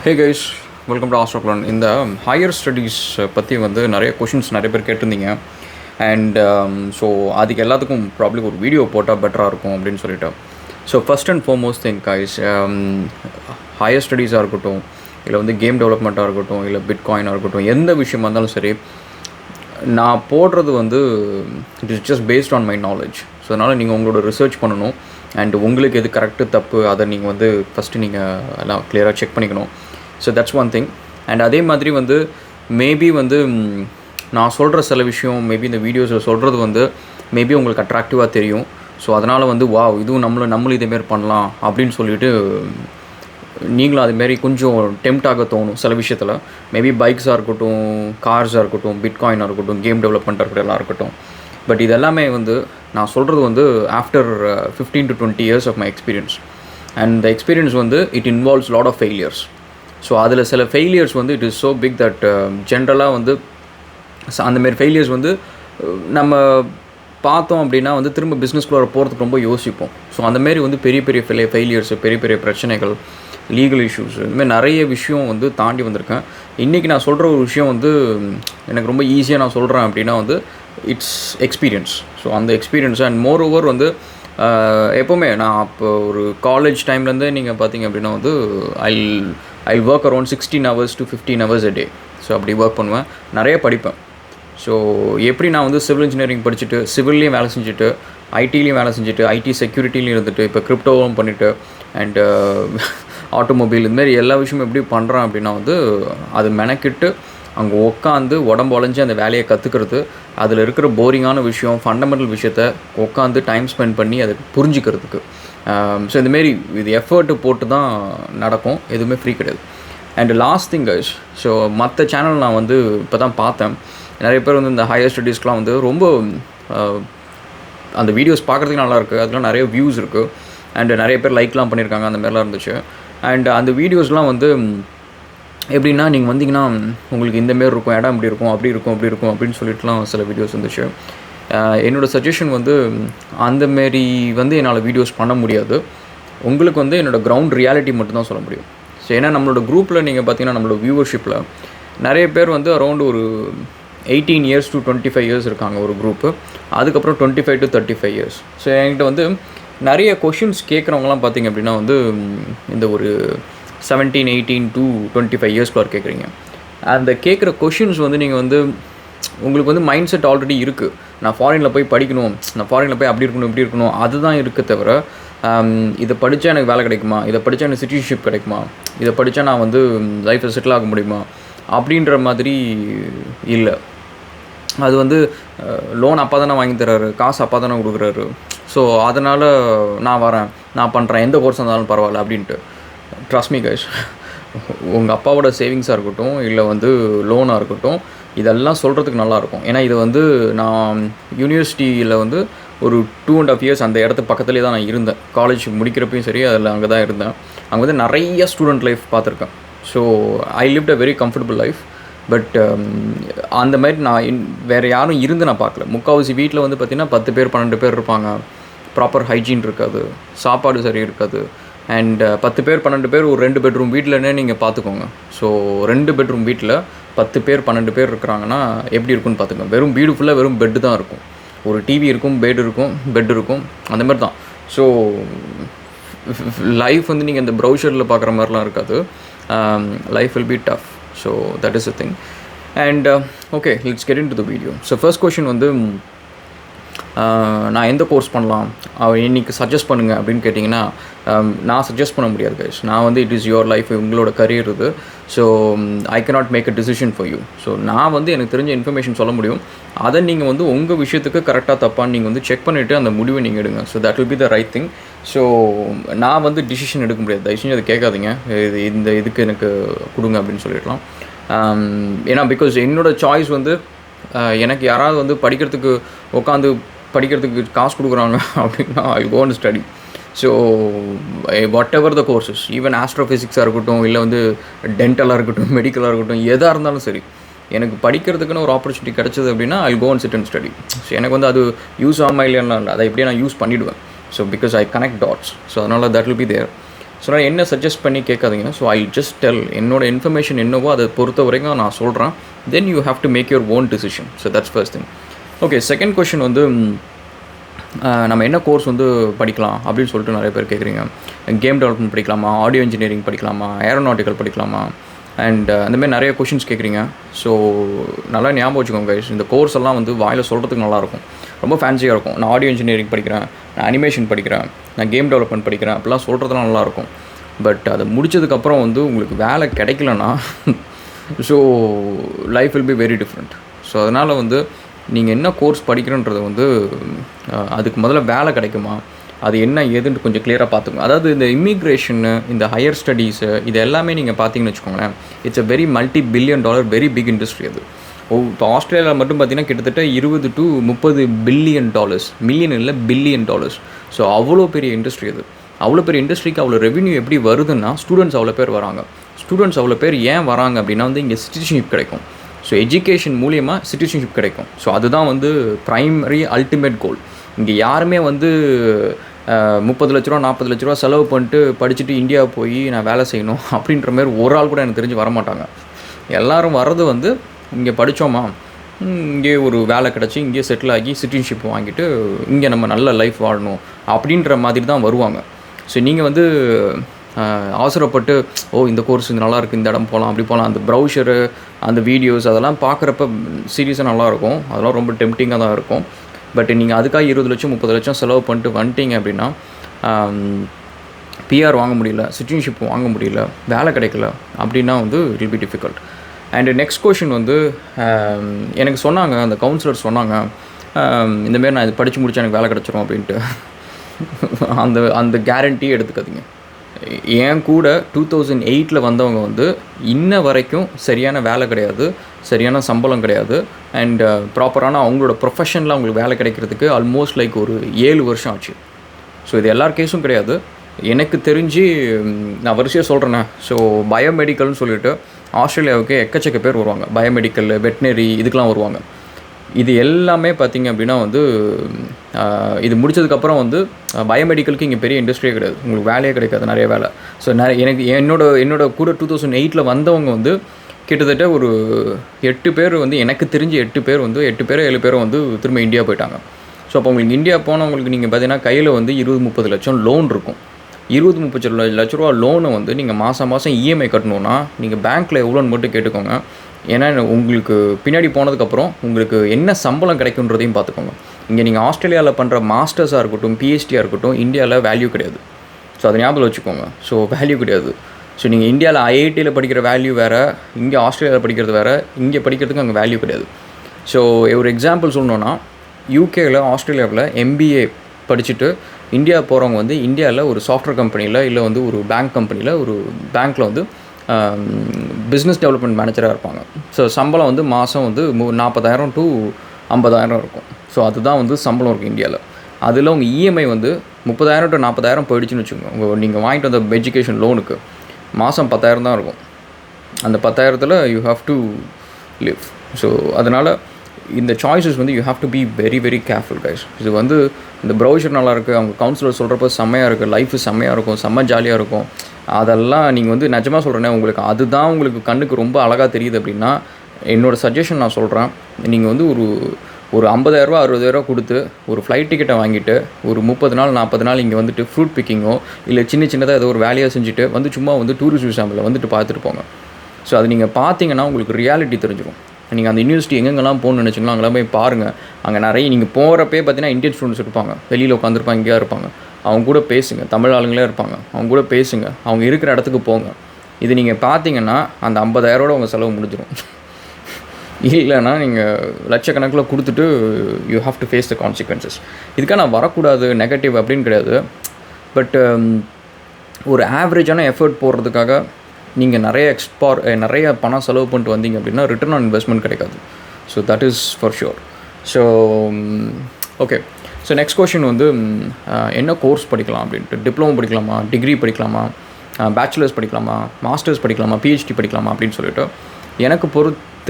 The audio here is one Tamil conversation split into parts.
Hey guys, welcome to Astroclan. இந்த ஹையர் ஸ்டடீஸ் பற்றி வந்து நிறைய கொஷின்ஸ் நிறைய பேர் கேட்டிருந்தீங்க. அண்ட் ஸோ அதுக்கு எல்லாத்துக்கும் ப்ராப்ளி ஒரு வீடியோ போட்டால் பெட்டராக இருக்கும் அப்படின்னு சொல்லிட்டு. So first and foremost thing guys, higher ஸ்டடீஸாக இருக்கட்டும், இல்லை வந்து கேம் டெவலப்மெண்ட்டாக இருக்கட்டும், இல்லை பிட்காயினாக இருக்கட்டும், எந்த விஷயமா இருந்தாலும் சரி, நான் போடுறது வந்து it is just based on my knowledge. So அதனால் நீங்கள் உங்களோட ரிசர்ச் பண்ணணும். அண்ட் உங்களுக்கு எது கரெக்டு தப்பு அதை நீங்கள் வந்து ஃபஸ்ட்டு நீங்கள் எல்லாம் கிளியராக செக் பண்ணிக்கணும். So that's one thing. And அதே மாதிரி வந்து மேபி வந்து நான் சொல்கிற சில விஷயம் மேபி இந்த வீடியோஸில் சொல்கிறது வந்து மேபி உங்களுக்கு அட்ராக்டிவாக தெரியும். ஸோ அதனால் வந்து இதுவும் நம்மளும் இதேமாரி பண்ணலாம் அப்படின்னு சொல்லிட்டு நீங்களும் அதுமாரி கொஞ்சம் டெம்ப்ட் ஆக தோணும் சில விஷயத்தில். மேபி பைக்ஸாக இருக்கட்டும், கார்ஸாக இருக்கட்டும், பிட்காயினாக இருக்கட்டும், கேம் டெவலப்மெண்ட்டாக இருக்கட்டும், எல்லாம் இருக்கட்டும். பட் இது எல்லாமே வந்து நான் சொல்கிறது வந்து after 15 to 20 years of my experience. And the experience வந்து it involves lot of failures. So அதில் சில ஃபெயிலியர்ஸ் வந்து it is so big that ஜென்ரலாக வந்து அந்தமாரி ஃபெயிலியர்ஸ் வந்து நம்ம பார்த்தோம் அப்படின்னா வந்து திரும்ப பிஸ்னஸ்குள்ளே போகிறதுக்கு ரொம்ப யோசிப்போம். ஸோ அந்தமாரி வந்து பெரிய பெரிய ஃபெயிலியர்ஸ், பெரிய பெரிய பிரச்சனைகள், லீகல் இஷ்யூஸ், இதுமாதிரி நிறைய விஷயம் வந்து தாண்டி வந்திருக்கேன். இன்றைக்கி நான் சொல்கிற ஒரு விஷயம் வந்து எனக்கு ரொம்ப ஈஸியாக நான் சொல்கிறேன் அப்படின்னா வந்து இட்ஸ் எக்ஸ்பீரியன்ஸ். ஸோ அந்த எக்ஸ்பீரியன்ஸ் அண்ட் மோர் ஓவர் வந்து எப்போவுமே நான் அப்போ ஒரு காலேஜ் டைம்லேருந்தே நீங்கள் பார்த்தீங்க அப்படின்னா வந்து I work around 16 hours to 15 hours a day. So அப்படி ஒர்க் பண்ணுவேன், நிறைய படிப்பேன். ஸோ எப்படி நான் வந்து சிவில் இன்ஜினியரிங் படிச்சுட்டு சிவில்லையும் வேலை செஞ்சுட்டு, ஐடிலையும் வேலை செஞ்சுட்டு, ஐடி செக்யூரிட்டிலையும் இருந்துட்டு, இப்போ கிரிப்டோவும் பண்ணிவிட்டு, அண்டு ஆட்டோமொபைல், இதுமாரி எல்லா விஷயமும் எப்படி பண்ணுறேன் அப்படின்னா வந்து அது மெனக்கிட்டு அங்கே உட்காந்து உடம்பு உழைஞ்சி அந்த வேலையை கற்றுக்கிறது, அதில் இருக்கிற போரிங்கான விஷயம், ஃபண்டமெண்டல் விஷயத்த உட்காந்து டைம் ஸ்பெண்ட் பண்ணி அதை புரிஞ்சுக்கிறதுக்கு. ஸோ இந்தமாரி இது எஃபர்ட்டு போட்டு தான் நடக்கும், எதுவுமே ஃப்ரீ கிடையாது. And last thing guys, so மற்ற சேனல் நான் வந்து இப்போ தான் பார்த்தேன். நிறைய பேர் வந்து இந்த ஹையர் ஸ்டடீஸ்க்கெலாம் வந்து ரொம்ப அந்த வீடியோஸ் பார்க்குறதுக்கு நல்லாயிருக்கு, அதுக்கெலாம் நிறைய வியூஸ் இருக்குது, அண்டு நிறைய பேர் லைக்லாம் பண்ணியிருக்காங்க, அந்த மாதிரிலாம் இருந்துச்சு. அண்ட் அந்த வீடியோஸ்லாம் வந்து எப்படின்னா நீங்கள் வந்தீங்கன்னா உங்களுக்கு இந்தமாரி இருக்கும், இடம் இப்படி இருக்கும், அப்படி இருக்கும், அப்படி இருக்கும் அப்படின்னு சொல்லிட்டுலாம் சில வீடியோஸ் வந்துச்சு. என்னோடய சஜஷன் வந்து அந்தமாரி வந்து என்னால் வீடியோஸ் பண்ண முடியாது. உங்களுக்கு வந்து என்னோடய கிரவுண்ட் ரியாலிட்டி மட்டும்தான் சொல்ல முடியும். ஸோ ஏன்னா நம்மளோட குரூப்பில் நீங்கள் பார்த்தீங்கன்னா நம்மளோட வியூவர்ஷிப்பில் நிறைய பேர் வந்து அரௌண்ட் ஒரு 18 years to 25 years இருக்காங்க ஒரு குரூப்பு. அதுக்கப்புறம் 25 to 35 years. ஸோ என்கிட்ட வந்து நிறைய கொஷின்ஸ் கேட்குறவங்களாம் பார்த்திங்க அப்படின்னா வந்து இந்த ஒரு 17, 18 to 25 yearsக்குள்ள கேட்குறீங்க. அந்த கேட்குற கொஷின்ஸ் வந்து நீங்கள் வந்து உங்களுக்கு வந்து மைண்ட் செட் ஆல்ரெடி இருக்குது. நான் ஃபாரினில் போய் படிக்கணும், நான் ஃபாரினில் போய் அப்படி இருக்கணும், இப்படி இருக்கணும், அதுதான் இருக்குது தவிர இதை படித்தா எனக்கு வேலை கிடைக்குமா, இதை படித்தா எனக்கு சிட்டிசன்ஷிப் கிடைக்குமா, இதை படித்தா நான் வந்து லைஃப்பில் செட்டில் ஆக முடியுமா அப்படின்ற மாதிரி இல்லை. அது வந்து லோன் அப்பா தானே வாங்கி தர்றாரு, காசு அப்பா தானே கொடுக்குறாரு, ஸோ அதனால் நான் வரேன், நான் பண்ணுறேன், எந்த கோர்ஸ் இருந்தாலும் பரவாயில்ல அப்படின்ட்டு. ட்ரஸ்ட் மீ கைஸ், உங்கள் அப்பாவோட சேவிங்ஸாக இருக்கட்டும், இல்லை வந்து லோனாக இருக்கட்டும், இதெல்லாம் சொல்கிறதுக்கு நல்லாயிருக்கும். ஏன்னா இது வந்து நான் யூனிவர்சிட்டியில் வந்து ஒரு 2.5 years அந்த இடத்து பக்கத்துலேயே தான் நான் இருந்தேன். காலேஜ் முடிக்கிறப்பையும் சரி அதில் அங்கே தான் இருந்தேன். அங்கே வந்து நிறைய ஸ்டூடெண்ட் லைஃப் பார்த்துருக்கேன். So I lived a very comfortable life. But அந்த மாதிரி நான் வேறு யாரும் இருந்து நான் பார்க்கல. முக்கால்வாசி வீட்டில் வந்து பார்த்திங்கன்னா 10 பேர் 12 பேர் இருப்பாங்க. ப்ராப்பர் ஹைஜீன் இருக்காது, சாப்பாடு சரி இருக்காது. அண்ட் 10 பேர் 12 பேர் ஒரு 2 bedroom வீட்டிலன்னே நீங்கள் பார்த்துக்கோங்க. ஸோ 2 bedroom வீட்டில் 10 பேர் 12 பேர் இருக்கிறாங்கன்னா எப்படி இருக்குன்னு பார்த்துக்கோங்க. வெறும் வீடு ஃபுல்லாக வெறும் பெட்டு தான் இருக்கும். ஒரு டிவி இருக்கும், பெட் இருக்கும், பெட் இருக்கும், அந்த மாதிரி தான். ஸோ லைஃப் வந்து நீங்கள் இந்த ப்ரௌசரில் பார்க்குற மாதிரிலாம் இருக்காது. Life will be tough. So that is a thing. And okay, let's get in to the video. So first question வந்து நான் எந்த கோர்ஸ் பண்ணலாம், இன்றைக்கி சஜஸ்ட் பண்ணுங்கள் அப்படின்னு கேட்டிங்கன்னா நான் சஜஸ்ட் பண்ண முடியாது கைஸ். நான் வந்து இட் இஸ் யுவர் லைஃப், உங்களோட கரியர் இது. So I cannot make a decision for you. So நான் வந்து எனக்கு தெரிஞ்ச இன்ஃபர்மேஷன் சொல்ல முடியும். அதை நீங்கள் வந்து உங்கள் விஷயத்துக்கு கரெக்டாக தப்பான்னு நீங்கள் வந்து செக் பண்ணிவிட்டு அந்த முடிவை நீங்கள் எடுங்க. So that will be the right thing. So நான் வந்து டிசிஷன் எடுக்க முடியாது. தயவு செஞ்சு அதை கேட்காதீங்க, இதுக்கு எனக்கு கொடுங்க அப்படின்னு சொல்லிடலாம். ஏன்னா பிகாஸ் என்னோடய சாய்ஸ் வந்து எனக்கு யாராவது வந்து படிக்கிறதுக்கு காசு கொடுக்குறாங்க அப்படின்னா I go and study. So whatever the courses, even ஆஸ்ட்ரோஃபிசிக்ஸாக இருக்கட்டும், இல்லை வந்து டென்டலாக இருக்கட்டும், மெடிக்கலாக இருக்கட்டும், எதாக இருந்தாலும் சரி, எனக்கு படிக்கிறதுக்குன்னு ஒரு ஆப்பர்ச்சுனிட்டி கிடச்சிது அப்படின்னா I go and sit and study. So எனக்கு வந்து அது யூஸ் ஆகாமல் இல்லைன்னா இல்லை, அதை எப்படியே நான் யூஸ் பண்ணிவிடுவேன். So because I connect dots. So அதனால் that will be there. So நான் என்ன சஜஸ்ட் பண்ணி கேட்காதீங்க. ஸோ ஐ ஜஸ்ட் டெல் என்னோடய இன்ஃபர்மேஷன் என்னவோ அதை பொறுத்த வரைக்கும் நான் சொல்கிறேன். Then you have to make your own decision. So that's first thing. Okay, second question வந்து நம்ம என்ன கோர்ஸ் வந்து படிக்கலாம் அப்படின்னு சொல்லிட்டு நிறைய பேர் கேட்குறீங்க. கேம் டெவலப்மெண்ட் படிக்கலாமா, ஆடியோ இன்ஜினியரிங் படிக்கலாமா, ஏரோநாட்டிக்கல் படிக்கலாமா, அண்ட் அந்தமாதிரி நிறைய கொஷின்ஸ் கேட்குறீங்க. ஸோ நல்லா ஞாபகம் வச்சுக்கோங்க கைஸ், இந்த கோர்ஸ் எல்லாம் வந்து வாயில் சொல்கிறதுக்கு நல்லாயிருக்கும், ரொம்ப ஃபேன்சியாக இருக்கும். நான் ஆடியோ இன்ஜினியரிங் படிக்கிறேன், நான் அனிமேஷன் படிக்கிறேன், நான் கேம் டெவலப்மெண்ட் படிக்கிறேன் அப்படிலாம் சொல்கிறதுலாம் நல்லாயிருக்கும். பட் அதை முடித்ததுக்கப்புறம் வந்து உங்களுக்கு வேலை கிடைக்கலன்னா so life will be very different. So அதனால் வந்து நீங்கள் என்ன கோர்ஸ் படிக்கிறன்றது வந்து அதுக்கு முதல்ல வேலை கிடைக்குமா, அது என்ன ஏதுன்ட்டு கொஞ்சம் கிளியராக பார்த்துக்கோங்க. அதாவது இந்த இமிக்ரேஷனு, இந்த ஹையர் ஸ்டடீஸு, இது எல்லாமே நீங்கள் பார்த்தீங்கன்னு வச்சுக்கோங்களேன், it's a very $multi-billion very big industry அது. இப்போ ஆஸ்திரேலியாவில் மட்டும் பார்த்தீங்கன்னா கிட்டத்தட்ட $20 to $30 பில்லியன், மில்லியன் இல்லை $billion. ஸோ அவ்வளோ பெரிய இண்டஸ்ட்ரி அது. அவ்வளோ பெரிய இண்டஸ்ட்ரிக்கு அவ்வளோ ரெவென்யூ எப்படி வருதுன்னா, ஸ்டூடெண்ட்ஸ் அவ்வளோ பேர் வராங்க. ஸ்டூடெண்ட்ஸ் அவ்வளோ பேர் ஏன் வராங்க அப்படின்னா வந்து இங்கே சிட்டிசன்ஷிப் கிடைக்கும். ஸோ எஜுகேஷன் மூலியமாக சிட்டிசன்ஷிப் கிடைக்கும். ஸோ அதுதான் வந்து ப்ரைமரி அல்டிமேட் கோல். இங்கே யாருமே வந்து 30 லட்ச ரூபா 40 லட்ச ரூபா செலவு பண்ணிட்டு படிச்சுட்டு இந்தியா போய் நான் வேலை செய்யணும் அப்படின்ற மாதிரி ஒரு ஆள் கூட எனக்கு தெரிஞ்சு வரமாட்டாங்க. எல்லோரும் வர்றது வந்து இங்கே படித்தோமா, இங்கே ஒரு வேலை கிடச்சி இங்கே செட்டில் ஆகி சிட்டிசன்ஷிப் வாங்கிட்டு இங்கே நம்ம நல்ல லைஃப் வாழணும் அப்படின்ற மாதிரி தான் வருவாங்க. ஸோ நீங்கள் வந்து அவசரப்பட்டு இந்த கோர்ஸ் இது நல்லாயிருக்கு, இந்த இடம் போகலாம், அப்படி போகலாம், அந்த ப்ரௌசரு, அந்த வீடியோஸ் அதெல்லாம் பார்க்குறப்ப சீரியஸாக நல்லாயிருக்கும், அதெல்லாம் ரொம்ப டெம்ப்டிங்காக தான் இருக்கும். பட் நீங்கள் அதுக்காக 20 லட்சம் 30 லட்சம் செலவு பண்ணிட்டு வந்துட்டீங்க அப்படின்னா பிஆர் வாங்க முடியல, சிட்டிசன்ஷிப் வாங்க முடியல, வேலை கிடைக்கல அப்படின்னா வந்து it will be difficult. And next question வந்து எனக்கு சொன்னாங்க, அந்த கவுன்சிலர் சொன்னாங்க, இந்தமாரி நான் இது படித்து முடித்தா எனக்கு வேலை கிடச்சிரும் அப்படின்ட்டு. அந்த கேரண்டியே எடுத்துக்காதீங்க. என் கூட 2008 வந்தவங்க வந்து இன்ன வரைக்கும் சரியான வேலை கிடையாது, சரியான சம்பளம் கிடையாது, அண்ட் ப்ராப்பரான அவங்களோட ப்ரொஃபஷனில் அவங்களுக்கு வேலை கிடைக்கிறதுக்கு ஆல்மோஸ்ட் லைக் ஒரு 7 வருஷம் ஆச்சு. ஸோ இது எல்லார் கேஸும் கிடையாது, எனக்கு தெரிஞ்சு நான் வரிசையாக சொல்கிறேன்னே. ஸோ பயோமெடிக்கல்னு சொல்லிட்டு ஆஸ்திரேலியாவுக்கு எக்கச்சக்க பேர் வருவாங்க, பயோமெடிக்கல், வெட்னரி இதுக்கெலாம் வருவாங்க. இது எல்லாமே பார்த்திங்க அப்படின்னா வந்து இது முடித்ததுக்கப்புறம் வந்து பயோமெடிக்கலுக்கு இங்கே பெரிய இண்டஸ்ட்ரியே கிடையாது, உங்களுக்கு வேலையே கிடைக்காது, நிறைய வேலை. ஸோ எனக்கு என்னோட கூட 2008 வந்தவங்க வந்து கிட்டத்தட்ட ஒரு 8 பேர் வந்து எனக்கு தெரிஞ்சு 8 பேர் வந்து 8 பேரோ 7 பேரோ வந்து திரும்ப இந்தியா போயிட்டாங்க. ஸோ அப்போ உங்களுக்கு இந்தியா போனவங்களுக்கு நீங்கள் பார்த்தீங்கன்னா கையில் வந்து 20-30 லட்சம் லோன் இருக்கும். 20-30 லட்ச ரூபா லோனை வந்து நீங்கள் மாதம் இஎம்ஐ கட்டணுன்னா நீங்கள் பேங்க்கில் எவ்வளோன்னு மட்டும் கேட்டுக்கோங்க. ஏன்னா உங்களுக்கு பின்னாடி போனதுக்கப்புறம் உங்களுக்கு என்ன சம்பளம் கிடைக்குன்றதையும் பார்த்துக்கோங்க. இங்கே நீங்கள் ஆஸ்திரேலியாவில் பண்ணுற மாஸ்டர்ஸாக இருக்கட்டும், பிஹெச்டியாக இருக்கட்டும், இந்தியாவில் வேல்யூ கிடையாது. ஸோ அதை ஞாபகம் வச்சுக்கோங்க. ஸோ வேல்யூ கிடையாது. ஸோ நீங்கள் இந்தியாவில் ஐஐடியில் படிக்கிற வேல்யூ வேறு, இங்கே ஆஸ்திரேலியாவில் படிக்கிறது வேறு, இங்கே படிக்கிறதுக்கு அங்கே வேல்யூ கிடையாது. ஸோ ஒரு எக்ஸாம்பிள் சொல்லணுன்னா, யூகேயில் ஆஸ்திரேலியாவில் எம்பிஏ படிச்சுட்டு இந்தியா போகிறவங்க வந்து இந்தியாவில் ஒரு சாஃப்ட்வேர் கம்பெனியில் இல்லை வந்து ஒரு பேங்க் கம்பெனியில் ஒரு பேங்க்கில் வந்து பிஸ்னஸ் டெவலப்மெண்ட் மேனேஜராக இருப்பாங்க. ஸோ சம்பளம் வந்து மாதம் வந்து 40,000 to 50,000 இருக்கும். ஸோ அதுதான் வந்து சம்பளம் இருக்குது இந்தியாவில். அதில் உங்கள் இஎம்ஐ வந்து 30,000 to 40,000 போயிடுச்சுன்னு வச்சுக்கோங்க. நீங்கள் வாங்கிட்டு வந்த எஜுகேஷன் லோனுக்கு மாதம் 10,000 தான் இருக்கும். அந்த 10,000த்தில் you have to live. So அதனால் இந்த சாய்ஸஸ் வந்து you have to be very very careful guys. இது வந்து இந்த ப்ரௌசர் நல்லாயிருக்கு, அவங்க கவுன்சிலர் சொல்கிறப்ப செம்மையாக இருக்குது, லைஃபு செம்மையாக இருக்கும், செம்ம ஜாலியாக இருக்கும், அதெல்லாம் நீங்கள் வந்து நிஜமாக சொல்கிறேன்னே, உங்களுக்கு அதுதான் உங்களுக்கு கண்ணுக்கு ரொம்ப அழகாக தெரியுது அப்படின்னா என்னோடய சஜஷன் நான் சொல்கிறேன். நீங்கள் வந்து ஒரு 50,000 60,000 கொடுத்து ஒரு ஃப்ளைட் டிக்கெட்டை வாங்கிட்டு ஒரு 30 நாள் 40 நாள் இங்கே வந்துட்டு ஃப்ரூட் பிக்கிங்கோ இல்லை சின்னதாக ஏதோ ஒரு வேலையாக செஞ்சுட்டு வந்து சும்மா வந்து டூரிஸ்ட் விசாமில் வந்துட்டு பார்த்துட்டு போங்க. ஸோ அது நீங்கள் பார்த்தீங்கன்னா உங்களுக்கு ரியாலிட்டி தெரிஞ்சிடும். நீங்கள் அந்த யூனிவர்சிட்டி எங்கெங்கெல்லாம் போகணுன்னு நினச்சிங்களோ அங்கெல்லாம் போய் பாருங்கள். அங்கே நிறைய நீங்கள் போகிறப்பே பார்த்தீங்கன்னா இந்தியன் ஸ்டூடெண்ட்ஸ் இருப்பாங்க, வெளியில் உட்காந்துருப்பாங்க, இங்கேயா இருப்பாங்க. அவங்க கூட பேசுங்க, தமிழ் ஆளுங்களே இருப்பாங்க, அவங்க கூட பேசுங்க, அவங்க இருக்கிற இடத்துக்கு போங்க. இது நீங்கள் பார்த்தீங்கன்னா அந்த 50,000 உங்கள் செலவு முடிஞ்சிடும். இல்லைன்னா நீங்கள் லட்சக்கணக்கில் கொடுத்துட்டு you have to face the consequences. இதுக்காக நான் வரக்கூடாது நெகட்டிவ் அப்படின்னு கிடையாது. பட் ஒரு ஆவரேஜான எஃபர்ட் போடுறதுக்காக நீங்கள் நிறைய பணம் செலவு பண்ணிட்டு வந்தீங்க அப்படின்னா ரிட்டர்ன் ஆன் இன்வெஸ்ட்மெண்ட் கிடைக்காது. So that is for sure. So okay, so next question வந்து என்ன கோர்ஸ் படிக்கலாம் அப்படின்ட்டு. டிப்ளமோ படிக்கலாமா, டிகிரி படிக்கலாமா, பேச்சுலர்ஸ் படிக்கலாமா, மாஸ்டர்ஸ் படிக்கலாமா, பிஹெச்டி படிக்கலாமா அப்படின்னு சொல்லிட்டு எனக்கு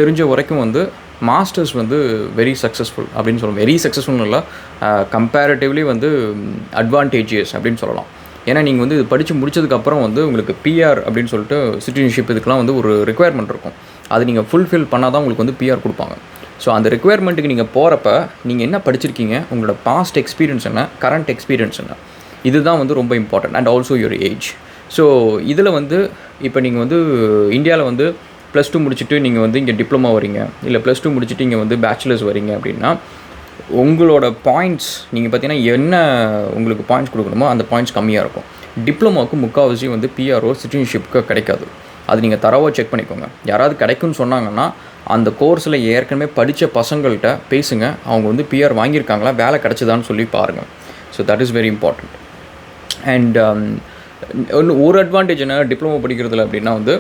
தெரிஞ்ச வரைக்கும் வந்து மாஸ்டர்ஸ் வந்து வெரி சக்ஸஸ்ஃபுல் அப்படின்னு சொல்லலாம். வெரி சக்ஸஸ்ஃபுல்னு இல்லை, கம்பேரிட்டிவ்லி வந்து அட்வான்டேஜியஸ் அப்படின்னு சொல்லலாம். ஏன்னா நீங்கள் வந்து இது படித்து முடிச்சதுக்கப்புறம் வந்து உங்களுக்கு பிஆர் அப்படின்னு சொல்லிட்டு சிட்டிசன்ஷிப் இதுக்கெலாம் வந்து ஒரு ரிக்குவயர்மெண்ட் இருக்கும். அது நீங்கள் ஃபுல்ஃபில் பண்ணால் தான் உங்களுக்கு வந்து பிஆர் கொடுப்பாங்க. ஸோ அந்த ரிக்குவயர்மெண்ட்டுக்கு நீங்கள் போகிறப்ப நீங்கள் என்ன படிச்சிருக்கீங்க, உங்களோட பாஸ்ட் எக்ஸ்பீரியன்ஸ் என்ன, கரண்ட் எக்ஸ்பீரியன்ஸ் என்ன, இதுதான் வந்து ரொம்ப important. And also your age. So இதில் வந்து இப்போ நீங்கள் வந்து இந்தியாவில் வந்து +2 முடிச்சுட்டு நீங்கள் வந்து இங்கே டிப்ளமோ வரீங்க, இல்லை +2 முடிச்சுட்டு இங்கே வந்து பேச்சுலர்ஸ் வரீங்க அப்படின்னா உங்களோட பாயிண்ட்ஸ் நீங்கள் பார்த்தீங்கன்னா என்ன உங்களுக்கு பாயிண்ட்ஸ் கொடுக்கணுமோ அந்த பாயிண்ட்ஸ் கம்மியாக இருக்கும். டிப்ளமோவுக்கு முக்கால்வாசி வந்து பிஆர்ஓ சிட்டிசன்ஷிப்க்கு கிடைக்காது. அது நீங்கள் தரவாக செக் பண்ணிக்கோங்க. யாராவது கிடைக்கும்னு சொன்னாங்கன்னா அந்த கோர்ஸில் ஏற்கனவே படித்த பசங்கள்கிட்ட பேசுங்க. அவங்க வந்து பிஆர் வாங்கியிருக்காங்களா, வேலை கிடச்சிதான்னு சொல்லி பாருங்கள். So that is very important. And ஒரு அட்வான்டேஜ் என்ன டிப்ளமோ படிக்கிறதுல அப்படின்னா வந்து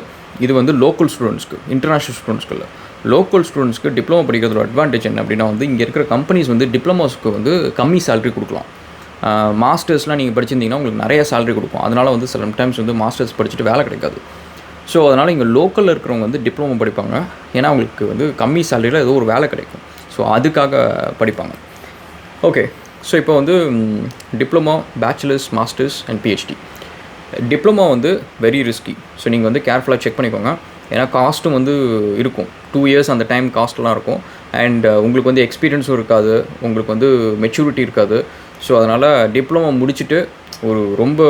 இது வந்து லோக்கல் ஸ்டூடெண்ட்ஸ்க்கு, இன்டர்நேஷ்னல் ஸ்டூடெண்ட்ஸ்க்கு இல்லை, லோக்கல் ஸ்டூடெண்ட்ஸ்க்கு டிப்ளமோ படிக்கிறதுல அட்வான்டேஜ் என்ன அப்படின்னா வந்து இங்கே இருக்கிற கம்பெனிஸ் வந்து டிப்ளமோஸ்க்கு வந்து கம்மி சேலரி கொடுக்கலாம். மாஸ்டர்ஸ்லாம் நீங்கள் படிச்சிருந்தீங்கன்னா உங்களுக்கு நிறைய சேலரி கொடுக்கும். அதனால் வந்து சம்டைம்ஸ் வந்து மாஸ்டர்ஸ் படிச்சுட்டு வேலை கிடைக்காது. ஸோ அதனால் இங்கே லோக்கலில் இருக்கிறவங்க வந்து டிப்ளமோ படிப்பாங்க. ஏன்னா அவங்களுக்கு வந்து கம்மி சேலரியில் ஏதோ ஒரு வேலை கிடைக்கும். ஸோ அதுக்காக படிப்பாங்க. ஓகே, ஸோ இப்போ வந்து diploma, bachelors, masters and PhD. Diploma வந்து வெரி ரிஸ்கி. ஸோ நீங்கள் வந்து கேர்ஃபுல்லாக செக் பண்ணிக்கோங்க. ஏன்னா காஸ்ட்டும் வந்து இருக்கும். 2 இயர்ஸ் அந்த டைம் காஸ்ட்லாம் இருக்கும். அண்ட் உங்களுக்கு வந்து எக்ஸ்பீரியன்ஸும் இருக்காது, உங்களுக்கு வந்து மெச்சூரிட்டி இருக்காது. ஸோ அதனால் டிப்ளமோ முடிச்சுட்டு ஒரு ரொம்ப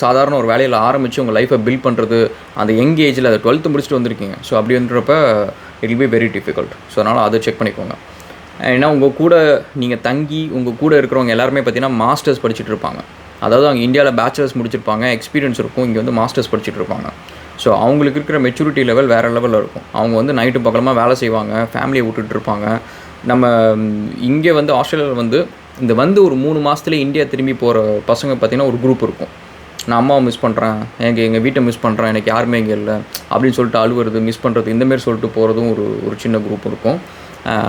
சாதாரண ஒரு வேலையில் ஆரம்பித்து உங்கள் லைஃப்பை பில்ட் பண்ணுறது அந்த யங் ஏஜில், அதை 12th முடிச்சுட்டு வந்திருக்கீங்க. ஸோ அப்படி வந்துடுறப்ப it will be very difficult. So அதனால் அதை செக் பண்ணிக்கோங்க. ஏன்னா உங்கள் கூட நீங்கள் தங்கி உங்கள் கூட இருக்கிறவங்க எல்லாருமே பார்த்தீங்கன்னா மாஸ்டர்ஸ் படிச்சுட்டு இருப்பாங்க. அதாவது அவங்க இந்தியாவில் பேச்சுலர்ஸ் முடிச்சிருப்பாங்க, எக்ஸ்பீரியன்ஸ் இருக்கும், இங்கே வந்து மாஸ்டர்ஸ் படிச்சுட்டு இருப்பாங்க. ஸோ அவங்களுக்கு இருக்கிற மெச்சூரிட்டி லெவல் வேறு லெவலில் இருக்கும். அவங்க வந்து நைட்டு பக்கமாக வேலை செய்வாங்க, ஃபேமிலியை விட்டுட்டு இருப்பாங்க. நம்ம இங்கே வந்து ஆஸ்திரேலியாவில் வந்து இந்த ஒரு 3 மாதத்துலேயே இந்தியா திரும்பி போகிற பசங்க பார்த்திங்கன்னா ஒரு குரூப் இருக்கும். நான் அம்மாவை மிஸ் பண்ணுறேன், எங்கள் வீட்டை மிஸ் பண்ணுறேன், எனக்கு யாருமே இங்கே இல்லை அப்படின்னு சொல்லிட்டு அழுவுறது, மிஸ் பண்ணுறது, இந்தமாரி சொல்லிட்டு போகிறதும் ஒரு சின்ன குரூப் இருக்கும்.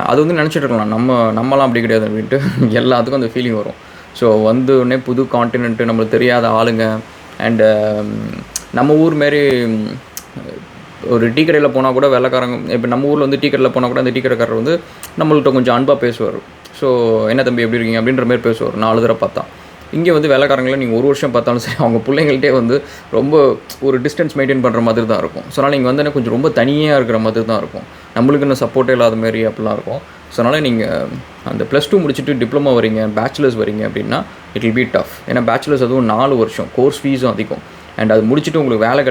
அது வந்து நினச்சிட்டு இருக்கலாம் நம்மலாம் அப்படி கிடையாது அப்படின்ட்டு எல்லாத்துக்கும் அந்த ஃபீலிங் வரும். ஸோ உடனே புது கான்டினென்ட்டு, நம்மளுக்கு தெரியாத ஆளுங்க. அண்டு நம்ம ஊர் மாரி ஒரு டீ கடையில் போனால் கூட வெள்ளைக்காரங்க, இப்போ நம்ம ஊரில் வந்து டீ கடையில் போனால் கூட அந்த டீ கடைக்காரர் வந்து நம்மள்கிட்ட கொஞ்சம் அன்பாக பேசுவார். ஸோ என்ன தம்பி எப்படி இருக்கீங்க அப்படின்ற மாதிரி பேசுவார் 4 தடவை பார்த்தா. இங்கே வந்து வெள்ளைக்காரங்களை நீங்கள் 1 வருஷம் பார்த்தாலும் சரி அவங்க பிள்ளைங்கள்ட்டே வந்து ரொம்ப ஒரு டிஸ்டன்ஸ் மெயின்டைன் பண்ணுற மாதிரி தான் இருக்கும். ஸோ அதனால் நீங்கள் வந்து கொஞ்சம் ரொம்ப தனியாக இருக்கிற மாதிரி தான் இருக்கும். நம்மளுக்கு இன்னும் சப்போர்ட்டே இல்லாத மாரி அப்படிலாம் இருக்கும். ஸோ அதனால் நீங்கள் அந்த +2 முடிச்சுட்டு டிப்ளமோ வரீங்க, பேச்சுலர்ஸ் வரீங்க அப்படின்னா இட் வில் பி டஃப். ஏன்னா பேச்சுலர்ஸ் அதுவும் 4 வருஷம், கோர்ஸ் ஃபீஸும் அதிகம். அண்ட் அது முடிச்சுட்டு உங்களுக்கு வேலை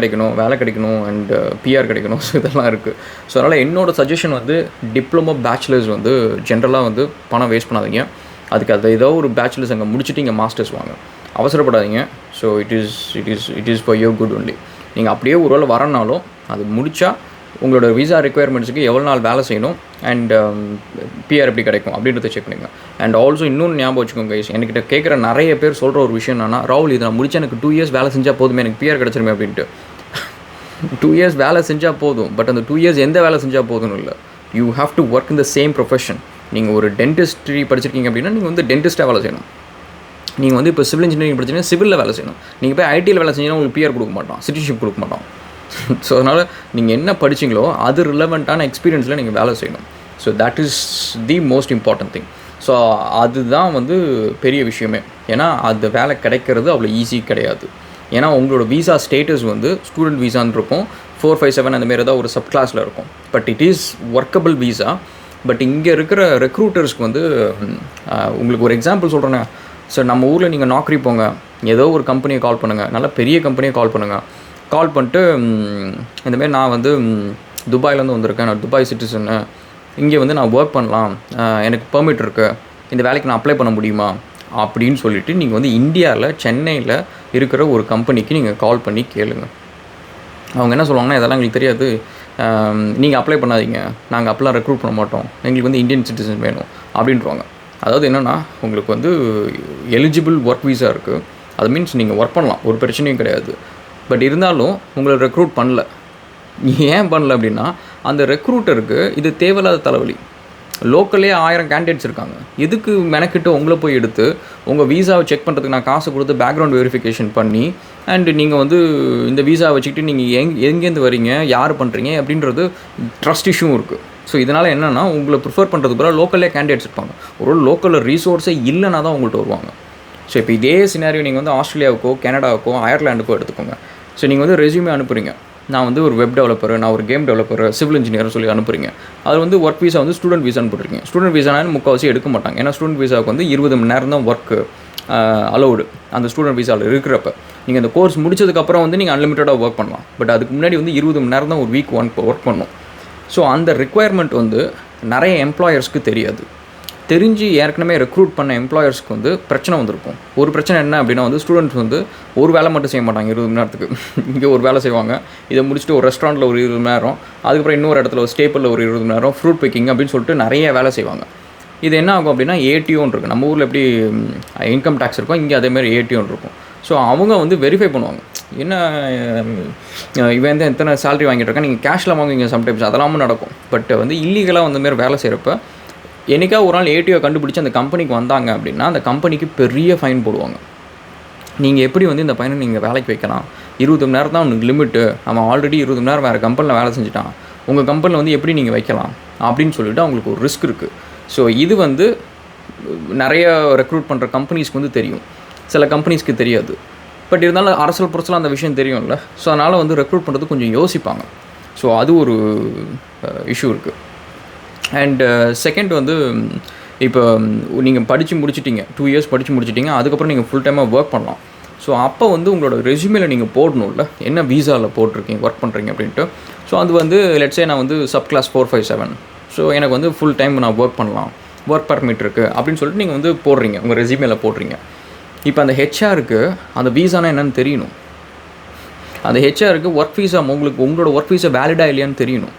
கிடைக்கணும் அண்ட் பிஆர் கிடைக்கணும். ஸோ இதெல்லாம் இருக்குது. ஸோ அதனால் என்னோடய சஜஷன் வந்து டிப்ளமோ, பேச்சுலர்ஸ் வந்து ஜென்ரலாக வந்து பணம் வேஸ்ட் பண்ணாதீங்க. அதுக்கு அது ஏதோ ஒரு பேச்சுலர்ஸ் அங்கே முடிச்சுட்டு இங்கே மாஸ்டர்ஸ் வாங்க, அவசரப்படாதீங்க. So it is for your good only. நீங்கள் அப்படியே ஒரு வேளை வரனாலும் அது முடித்தா உங்களோட விசா ரெக்குயர்மெண்ட்ஸுக்கு எவ்வளோ நாள் வேலை செய்யணும் அண்ட் பிஆர் எப்படி கிடைக்கும் அப்படின்றத செக் பண்ணிங்க. அண்ட் ஆல்சோ இன்னொன்று ஞாபகம் வச்சுக்கோங்க கைஸ், என்கிட்ட கேட்குற நிறைய பேர் சொல்கிற ஒரு விஷயம் என்னன்னா, ராகுல் இதை நான் முடிச்சு எனக்கு 2 இயர்ஸ் வேலை செஞ்சால் போதுமே, எனக்கு பிஆர் கிடச்சிருமே அப்படின்ட்டு. 2 இயர்ஸ் வேலை செஞ்சால் போதும், பட் அந்த 2 இயர்ஸ் எந்த வேலை செஞ்சால் போதும்னு இல்லை. You have to work in the same profession. நீங்கள் ஒரு டென்டிஸ்ட்ரி படிச்சிருக்கீங்க அப்படின்னா நீங்கள் வந்து டென்டிஸ்ட்டாக வேலை செய்யணும். நீங்கள் வந்து இப்போ சிவில் இன்ஜினியரிங் படிச்சிங்கன்னா சிவிலில் வேலை செய்யணும். நீங்கள் போய் ஐடியில் வேலை செஞ்சீங்கன்னா உங்களுக்கு பிஆர் கொடுக்க மாட்டோம், சிட்டிசன்ஷிப் கொடுக்க மாட்டோம். ஸோ அதனால் நீங்கள் என்ன படிச்சிங்களோ அது ரிலவெண்ட்டான எக்ஸ்பீரியன்ஸில் நீங்கள் வேலை செய்யணும். So that is the most important thing. So அதுதான் வந்து பெரிய விஷயமே. ஏன்னா அது வேலை கிடைக்கிறது அவ்வளோ ஈஸி கிடையாது. ஏன்னா உங்களோட விசா ஸ்டேட்டஸ் வந்து ஸ்டூடெண்ட் விசான்னு இருக்கும், 457 அந்தமாரி தான் ஒரு சப் கிளாஸில் இருக்கும். But it is workable visa. But இங்கே இருக்கிற ரெக்ரூட்டர்ஸ்க்கு வந்து உங்களுக்கு ஒரு எக்ஸாம்பிள் சொல்கிறேன்னா, சார் நம்ம ஊரில் நீங்கள் நாக்ரி போங்க, ஏதோ ஒரு கம்பெனியை கால் பண்ணுங்கள், நல்ல பெரிய கம்பெனியை கால் பண்ணுங்கள். கால் பண்ணிட்டு இந்தமாரி நான் வந்து துபாயிலேருந்து வந்திருக்கேன், நான் துபாய் சிட்டிசன்னு, இங்கே வந்து நான் ஒர்க் பண்ணலாம், எனக்கு பெர்மிட் இருக்குது, இந்த வேலைக்கு நான் அப்ளை பண்ண முடியுமா அப்படின்னு சொல்லிவிட்டு நீங்கள் வந்து இந்தியாவில் சென்னையில் இருக்கிற ஒரு கம்பெனிக்கு நீங்கள் கால் பண்ணி கேளுங்க. அவங்க என்ன சொல்லுவாங்கன்னா, இதெல்லாம் எங்களுக்கு தெரியாது, நீங்கள் அப்ளை பண்ணாதீங்க, நாங்கள் அப்பெல்லாம் ரெக்ரூட் பண்ண மாட்டோம், எங்களுக்கு வந்து இந்தியன் சிட்டிசன் வேணும் அப்படின்ட்டுருவாங்க. அதாவது என்னென்னா, உங்களுக்கு வந்து எலிஜிபிள் ஒர்க் வீசா இருக்குது, அது மீன்ஸ் நீங்கள் ஒர்க் பண்ணலாம், ஒரு பிரச்சனையும் கிடையாது. பட் இருந்தாலும் உங்களை ரெக்ரூட் பண்ணல. ஏன் பண்ணல அப்படின்னா, அந்த ரெக்ரூட்டருக்கு இது தேவையில்லாத தலைவலி. லோக்கல்லே 1000 கேண்டிடேட்ஸ் இருக்காங்க, எதுக்கு மெனக்கிட்டு உங்களை போய் எடுத்து உங்கள் வீசாவை செக் பண்ணுறதுக்கு நான் காசு கொடுத்து பேக்ரவுண்ட் வெரிஃபிகேஷன் பண்ணி அண்டு நீங்கள் வந்து இந்த வீசாவை வச்சுக்கிட்டு நீங்கள் எங்கேருந்து வரீங்க, யார் பண்ணுறீங்க அப்படின்றது ட்ரஸ்ட் இஷ்யூவும் இருக்குது. ஸோ இதனால் என்னென்னா, உங்களை ப்ரிஃபர் பண்ணுறது பதிலாக லோக்கல்லே கேண்டிடேட்ஸ் இருப்பாங்க. ஒரு லோக்கலில் ரீசோர்ஸே இல்லைனா தான் உங்கள்கிட்ட வருவாங்க. ஸோ இப்போ இதே சினாரியோ நீங்கள் வந்து ஆஸ்திரேலியாவுக்கோ கனடாவுக்கோ அயர்லாண்டுக்கோ எடுத்துக்கோங்க. ஸோ நீங்கள் வந்து ரெஸ்யூமே அனுப்புறீங்க, நான் வந்து ஒரு வெப் டெவலப்பர், நான் ஒரு கேம் டெவலப்பர், சிவில் இன்ஜினியர் சொல்லி அனுப்புறீங்க. அது வந்து ஒர்க் வீசா வந்து ஸ்டூடெண்ட் வீசான்னு போட்டிருக்கீங்க. ஸ்டூடெண்ட் வீசானாலும் முக்கால்வாசி எடுக்க மாட்டாங்க. ஏன்னா ஸ்டூடெண்ட் வீசாவுக்கு வந்து 20 மணி நேரம் தான் ஒர்க்கு அலௌடு அந்த ஸ்டூடெண்ட் வீசாவில் இருக்கிறப்ப. நீங்கள் அந்த கோர்ஸ் முடிச்சதுக்கப்புறம் வந்து நீங்கள் அன்லிமிட்டடாக ஒர்க் பண்ணலாம். பட் அதுக்கு முன்னாடி வந்து 20 மணி நேரம் தான் ஒரு வீக் ஒர்க் பண்ணணும். ஸோ அந்த ரிக்குவயர்மெண்ட் வந்து நிறைய எம்ப்ளாயர்ஸ்க்கு தெரியாது. தெரிஞ்சு ஏற்கனவே ரெக்ரூட் பண்ண எம்ப்ளாயர்ஸ்க்கு வந்து பிரச்சனை வந்திருக்கும். ஒரு பிரச்சனை என்ன அப்படின்னா வந்து ஸ்டூடெண்ட்ஸ் வந்து ஒரு வேலை மட்டும் செய்ய மாட்டாங்க 20 மணி நேரத்துக்கு. இங்கே ஒரு வேலை செய்வாங்க, இதை முடிச்சுட்டு ஒரு ரெஸ்டாரண்ட்டில் ஒரு 20 மணி நேரம், அதுக்கப்புறம் இன்னொரு இடத்துல ஒரு ஸ்டேப்பிளில் ஒரு 20 மணி நேரம், ஃப்ரூட் பிக்கிங் அப்படின்னு சொல்லிட்டு நிறைய வேலை செய்வாங்க. இது என்ன ஆகும் அப்படின்னா ஏடிஓன்னு இருக்குது. நம்ம ஊரில் எப்படி இன்கம் டேக்ஸ் இருக்கும், இங்கே அதேமாதிரி ஏடிஓன்னு இருக்கும். ஸோ அவங்க வந்து வெரிஃபை பண்ணுவாங்க, என்ன இவன் வந்து எத்தனை சேலரி வாங்கிட்டு இருக்கா, நீங்கள் கேஷில் வாங்குவீங்க சம்டைம்ஸ், அதெல்லாமும் நடக்கும். பட் வந்து இல்லீகலாக வந்து மாரி வேலை செய்கிறப்ப என்றைக்கா ஒரு நாள் ஏடிஓ கண்டுபிடிச்சி அந்த கம்பெனிக்கு வந்தாங்க அப்படின்னா அந்த கம்பெனிக்கு பெரிய ஃபைன் போடுவாங்க. நீங்கள் எப்படி வந்து இந்த பையனை நீங்கள் வேலைக்கு வைக்கலாம், 20 மணி நேரம் தான் உனக்கு லிமிட்டு, அவன் ஆல்ரெடி 20 மணி நேரம் வேறு கம்பெனியில் வேலை செஞ்சுட்டான், உங்கள் கம்பெனியில் வந்து எப்படி நீங்கள் வைக்கலாம் அப்படின்னு சொல்லிட்டு அவங்களுக்கு ஒரு ரிஸ்க் இருக்குது. ஸோ இது வந்து நிறைய ரெக்ரூட் பண்ணுற கம்பெனிஸ்க்கு வந்து தெரியும், சில கம்பெனிஸ்க்கு தெரியாது. பட் இருந்தாலும் அரசல் புரசலாக அந்த விஷயம் தெரியும்ல. ஸோ அதனால் வந்து ரெக்ரூட் பண்ணுறது கொஞ்சம் யோசிப்பாங்க. ஸோ அது ஒரு இஷ்யூ இருக்குது. அண்ட் செகண்ட் வந்து இப்போ நீங்கள் படித்து முடிச்சிட்டிங்க, 2 இயர்ஸ் படித்து முடிச்சிட்டிங்க, அதுக்கப்புறம் நீங்கள் ஃபுல் டைமாக ஒர்க் பண்ணலாம். ஸோ அப்போ வந்து உங்களோட ரெஸ்யூமேல நீங்கள் போடணும்ல, என்ன வீசாவில் போட்டிருக்கீங்க ஒர்க் பண்ணுறீங்க அப்படின்ட்டு. ஸோ அது வந்து லெட்ஸே நான் வந்து சப் கிளாஸ் 457, ஸோ எனக்கு வந்து ஃபுல் டைம் நான் ஒர்க் பண்ணலாம், ஒர்க் பர்மிட் இருக்குது அப்படின்னு சொல்லிட்டு நீங்கள் வந்து போடுறீங்க, உங்கள் ரெஸ்யூமேல போடுறீங்க. இப்போ அந்த ஹெச்ஆருக்கு அந்த வீசானா என்னென்னு தெரியணும். அந்த ஹெச்ஆருக்கு ஒர்க் வீசா உங்களோட ஒர்க் வீசா வேலிடாக இல்லையான்னு தெரியணும்.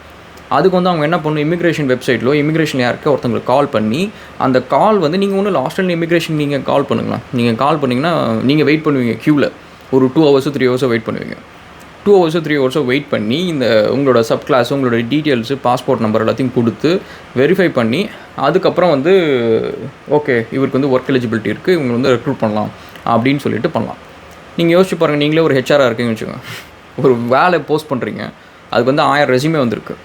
அதுக்கு வந்து அவங்க என்ன பண்ணணும், இமிக்ரேஷன் வெப்சைட்டிலோ இமிக்ரேஷன் யாருக்கு ஒருத்தங்களுக்கு கால் பண்ணி, அந்த கால் வந்து நீங்கள் ஒன்றும் இல்லை, ஆஸ்திரேலியன் இமிக்ரேஷன் நீங்கள் கால் பண்ணுங்களா, நீங்கள் கால் பண்ணிங்கன்னா நீங்கள் வெயிட் பண்ணுவீங்க க்யூவில், ஒரு 2 hours 3 hours வெயிட் பண்ணுவீங்க. 2 hours 3 hours வெயிட் பண்ணி இந்த உங்களோட சப் கிளாஸ், உங்களோட டீட்டெயில்ஸு, பாஸ்போர்ட் நம்பர் எல்லாத்தையும் கொடுத்து வெரிஃபை பண்ணி, அதுக்கப்புறம் வந்து ஓகே இவருக்கு வந்து ஒர்க் எலிஜிபிலிட்டி இருக்குது, இவங்க வந்து ரெக்ரூட் பண்ணலாம் அப்படின்னு சொல்லிட்டு பண்ணலாம். நீங்கள் யோசிச்சு பாருங்கள், நீங்களே ஒரு ஹெச்ஆராக இருக்கீங்கன்னு வச்சுக்கோங்க, ஒரு வேலை போஸ்ட் பண்ணுறீங்க, அதுக்கு வந்து 1000 ரெஸ்யூமே வந்திருக்கு.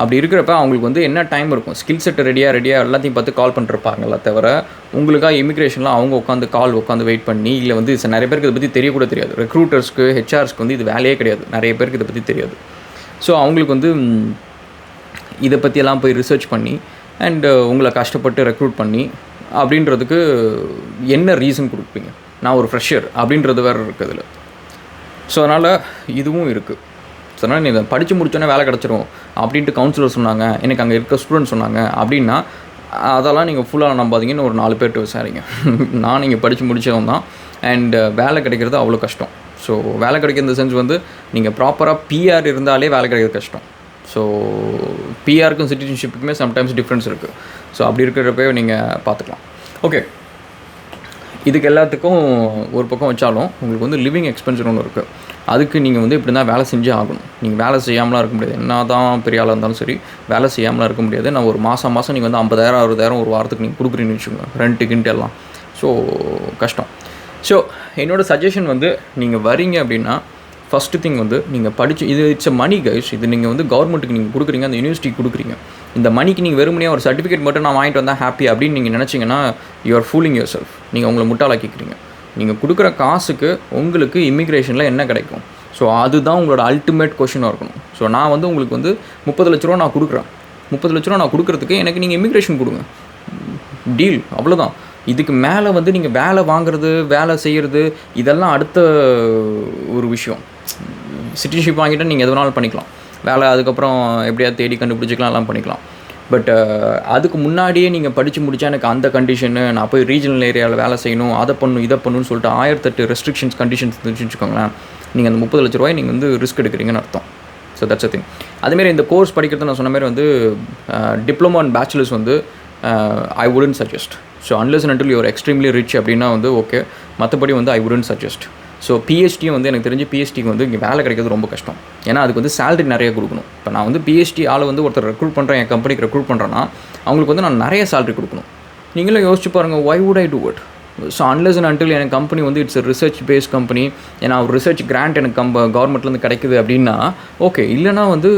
அப்படி இருக்கிறப்ப அவங்களுக்கு வந்து என்ன டைம் இருக்கும், ஸ்கில் செட் ரெடியாக எல்லாத்தையும் பார்த்து கால் பண்ணிருப்பாங்களா தவிர உங்களுக்காக இமிக்ரேஷனில் அவங்க உட்காந்து வெயிட் பண்ணி, இல்லை வந்து நிறைய பேருக்கு இதை பற்றி தெரியக்கூட தெரியாது. ரெக்ரூட்டர்ஸ்க்கு ஹெச்ஆர்ஸ்க்கு வந்து இது வேலையே கிடையாது, நிறைய பேருக்கு இதை பற்றி தெரியாது. ஸோ அவங்களுக்கு வந்து இதை பற்றியெல்லாம் போய் ரிசர்ச் பண்ணி அண்டு உங்களை கஷ்டப்பட்டு ரெக்ரூட் பண்ணி அப்படின்றதுக்கு என்ன ரீசன் கொடுப்பீங்க, நான் ஒரு ஃப்ரெஷர் அப்படின்றது வேறு இருக்குது இதில். ஸோ அதனால் இதுவும் இருக்குது. ஸோ அதனால் நீங்கள் படித்து முடிச்சோன்னே வேலை கிடச்சிரும் அப்படின்ட்டு கவுன்சிலர் சொன்னாங்க, எனக்கு அங்கே இருக்க ஸ்டூடெண்ட் சொன்னாங்க அப்படின்னா அதெல்லாம் நீங்கள் ஃபுல்லாக நம்பாதீங்கன்னு ஒரு 4 பேர்கிட்ட விசாரிங்க. நான் நீங்கள் படித்து முடித்தவன் தான், அண்ட் வேலை கிடைக்கிறது அவ்வளோ கஷ்டம். ஸோ வேலை கிடைக்கிற இந்த சென்ஸ் வந்து நீங்கள் ப்ராப்பராக பிஆர் இருந்தாலே வேலை கிடைக்கிறது கஷ்டம். ஸோ பிஆருக்கும் சிட்டிசன்ஷிப்புக்குமே சம்டைம்ஸ் டிஃப்ரென்ஸ் இருக்குது. ஸோ அப்படி இருக்கிறப்ப நீங்கள் பார்த்துக்கலாம். ஓகே, இதுக்கு எல்லாத்துக்கும் ஒரு பக்கம் வச்சாலும் உங்களுக்கு வந்து லிவிங் எக்ஸ்பென்ஸ் ஒன்று இருக்குது. அதுக்கு நீங்கள் வந்து இப்படி தான் வேலை செஞ்சே ஆகணும். நீங்கள் வேலை செய்யாமலாம் இருக்க முடியாது. என்ன தான் பெரிய ஆளாக இருந்தாலும் சரி வேலை செய்யாமலாம் இருக்க முடியாது. நான் ஒரு மாதம் நீங்கள் வந்து 50,000 60,000 ஒரு வாரத்துக்கு நீங்கள் கொடுக்குறீங்கன்னு வச்சுக்கோங்க, ரெண்ட்டு எல்லாம். ஸோ கஷ்டம். ஸோ என்னோடய சஜஷன் வந்து நீங்கள் வரீங்க அப்படின்னா ஃபஸ்ட்டு திங் வந்து நீங்கள் படித்து இது இட்ஸ் அ மணி கைஸ். இது நீங்கள் வந்து கவர்மெண்ட்டுக்கு நீங்கள் கொடுக்குறீங்க, அந்த யூனிவர்சிட்டிக்கு கொடுக்குறீங்க. இந்த மணிக்கு நீங்கள் வெறுமனே ஒரு சர்டிஃபிகேட் மட்டும் நான் வாங்கிட்டு வந்தால் ஹாப்பி அப்படின்னு நீங்கள் நினச்சிங்கன்னா you are fooling your self. நீங்கள் உங்களை முட்டாளாக்கிக்கிறீங்க. நீங்கள் கொடுக்குற காசுக்கு உங்களுக்கு இமிக்ரேஷனில் என்ன கிடைக்கும்? ஸோ அதுதான் உங்களோட அல்டிமேட் கொஷினாக இருக்கணும். ஸோ நான் வந்து உங்களுக்கு வந்து 30 லட்ச ரூபா நான் கொடுக்குறேன். 30 லட்ச ரூபா நான் கொடுக்குறதுக்கு எனக்கு நீங்கள் இமிக்ரேஷன் கொடுங்க, டீல், அவ்வளோதான். இதுக்கு மேலே வந்து நீங்கள் வேலை வாங்குறது, வேலை செய்கிறது, இதெல்லாம் அடுத்த ஒரு விஷயம். சிட்டிசன்ஷிப் வாங்கிட்டால் நீங்கள் எது வேணாலும் பண்ணிக்கலாம், வேலை அதுக்கப்புறம் எப்படியாவது தேடி கண்டுபிடிச்சிக்கலாம், எல்லாம் பண்ணிக்கலாம். பட் அதுக்கு முன்னாடியே நீங்கள் படித்து முடித்தா எனக்கு அந்த கண்டிஷனு, நான் போய் ரீஜனல் ஏரியாவில் வேலை செய்யணும், அதை பண்ணணும் இதை பண்ணணும்னு சொல்லிட்டு 1008 ரெஸ்ட்ரிக்ஷன்ஸ் கண்டிஷன்ஸ் இருந்துச்சுன்னு வச்சுக்கோங்களேன். நீங்கள் அந்த 30 லட்ச ரூபாய் நீங்கள் வந்து ரிஸ்க் எடுக்கிறீங்கன்னு அர்த்தம். So that's a thing. அதேமாரி இந்த கோர்ஸ் படிக்கிறது நான் சொன்ன மாதிரி வந்து டிப்ளமோ அண்ட் பேச்சுலர்ஸ் வந்து ஐ wouldn't suggest. So unless and until you are extremely rich அப்படின்னா வந்து ஓகே, மற்றபடி வந்து ஐ வுடன்ட் சஜஸ்ட். ஸோ பிஹெச்டியும் வந்து எனக்கு தெரிஞ்சு பிஹெச்டிக்கு வந்து இங்கே வேலை கிடைக்கிறது ரொம்ப கஷ்டம். ஏன்னா அதுக்கு வந்து சேலரி நிறைய கொடுக்கணும். இப்போ நான் வந்து பிஹெச்டி ஆளை வந்து ஒருத்தர் ரெக்ரூட் பண்ணுறேன், என் கம்பெனிக்கு ரெக்ரூட் பண்ணுறேன்னா அவங்களுக்கு வந்து நான் நிறைய சேலரி கொடுக்கணும். நீங்களும் யோசிச்சு பாருங்கள், why would I do it? So unless and until எனக்கு கம்பெனி வந்து இட்ஸ் ரிசர்ச் பேஸ்ட் கம்பெனி, ஏன்னா ஒரு ரிசர்ச் கிராண்ட் எனக்கு கவர்மெண்ட்லேருந்து கிடைக்குது அப்படின்னா ஓகே. இல்லைனா வந்து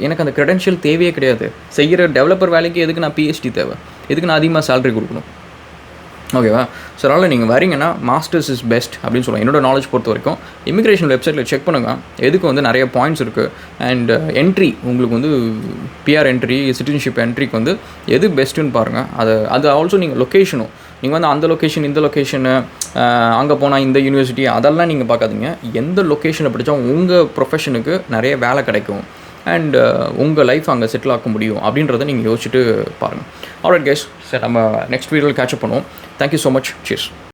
எனக்கு அந்த க்ரெடென்ஷியல் தேவையே கிடையாது. செய்கிற டெவலப்பர் வேலைக்கு எதுக்கு நான் பிஹெச்டி தேவை, எதுக்கு நான் அதிகமாக சேலரி கொடுக்கணும்? ஓகேவா? ஸோ அதனால் நீங்கள் வரீங்கன்னா மாஸ்டர்ஸ் இஸ் பெஸ்ட் அப்படின்னு சொல்லுவேன். என்னோட நாலேஜ் பொறுத்த வரைக்கும் இமிக்ரேஷன் வெப்சைட்டில் செக் பண்ணுங்கள். எதுக்கு வந்து நிறைய பாயிண்ட்ஸ் இருக்குது. அண்ட் என்ட்ரி உங்களுக்கு வந்து பிஆர் என்ட்ரி, சிட்டிசன்ஷிப் என்ட்ரிக்கு வந்து எது பெஸ்ட்டுன்னு பாருங்கள். அது ஆல்சோ நீங்கள் லொக்கேஷனும் நீங்கள் வந்து அந்த லொக்கேஷன் இந்த லொக்கேஷனு அங்கே போனால் இந்த யூனிவர்சிட்டி அதெல்லாம் நீங்கள் பார்க்காதீங்க. எந்த லொக்கேஷனை படித்தா உங்கள் ப்ரொஃபஷனுக்கு நிறைய வேலை கிடைக்கும் அண்ட் உங்கள் லைஃப் அங்கே செட்டில் ஆக்க முடியும் அப்படின்றத நீங்கள் யோசிச்சுட்டு பாருங்கள். ஆல்ரைட் கைஸ், சரி நம்ம நெக்ஸ்ட் வீடியோவில் கேட்சப் பண்ணுவோம். Thank you so much. சீர்ஸ்.